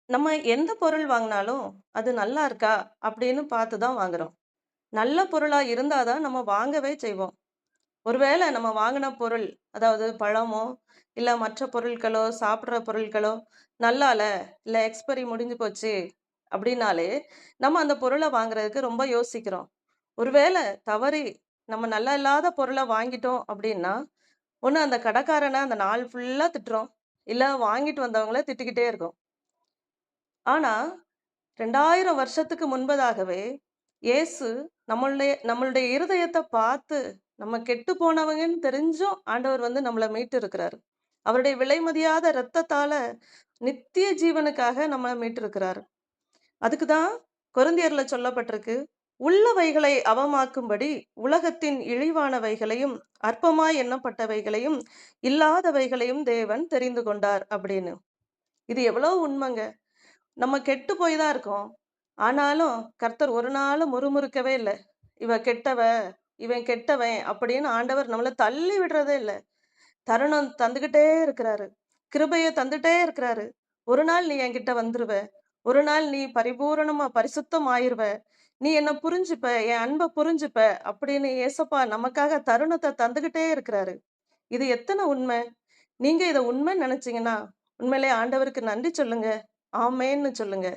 நம்ம எந்த பொருள் வாங்குனாலும், அது நல்லா இருக்கா? அப்படின்னு பார்த்து தான் வாங்குறோம். நல்ல பொருளா இருந்தா தான் நம்ம வாங்கவே செய்வோம். ஒருவேள நம்ம வாங்குன பொருள், அதாவது பழமோ, இல்ல மற்ற பொருட்களோ, சாப்பிடுற பொருட்களோ நல்லா இல்ல எக்ஸ்பைரி முடிஞ்சு போச்சு அப்படின்னாலே, நம்ம அந்த பொருள வாங்குறதுக்கு ரொம்ப யோசிக்கிறோம். ஒருவேள தவறி நம்ம நல்லா இல்லாத பொருள வாங்கிட்டோம் அப்படின்னா, ஒண்ணு அந்த கடைக்காரன அந்த நாள் ஃபுல்லா திட்டுறோம். இல்ல வாங்கிட்டு வந்தவங்கள திட்டிக்கிட்டே இருக்கோம். ஆனா 2000 வருஷத்துக்கு முன்பதாகவே, இயேசு நம்மளுடைய நம்மளுடைய இருதயத்த பார்த்து, நம்ம கெட்டு போனவங்கன்னு தெரிஞ்சும் ஆண்டவர் வந்து நம்மள மீட்டு இருக்கிறாரு. அவருடைய விலைமதியாத இரத்தத்தால நித்திய ஜீவனுக்காக நம்மள மீட்டிருக்கிறாரு. அதுக்கு தான் கொரிந்தியர்ல சொல்லப்பட்டிருக்கு, உள்ளவைகளை அவமாக்கும்படி உலகத்தின் இழிவானவைகளையும், அற்பமாய் எண்ணப்பட்டவைகளையும், இல்லாதவைகளையும் தேவன் தெரிந்து கொண்டார் அப்படின்னு. இது எவ்வளோ உண்மைங்க. நம்ம கெட்டு போய் தான் இருக்கோம். ஆனாலும் கர்த்தர் ஒரு நாளும் முறுமுறுக்கவே இல்ல. "இவ கெட்டவ, இவன் கெட்டவன்" அப்படின்னு ஆண்டவர் நம்மள தள்ளி விடுறதே இல்ல. தருணம் தந்துகிட்டே இருக்கிறாரு. கிருபைய தந்துட்டே இருக்கிறாரு. "ஒரு நாள் நீ என்கிட்ட வந்துருவ. ஒரு நாள் நீ பரிபூரணமா பரிசுத்தம் ஆயிருவ. நீ என்ன புரிஞ்சுப்ப, என் அன்ப புரிஞ்சுப்ப" அப்படின்னு ஏசப்பா நமக்காக தருணத்த தந்துகிட்டே இருக்கிறாரு. இது எத்தன உண்மை? நீங்க இத உண்மைன்னு நெனச்சீங்கன்னா, உண்மையிலேயே ஆண்டவருக்கு நன்றி சொல்லுங்க. ஆமென்னு சொல்லுங்க.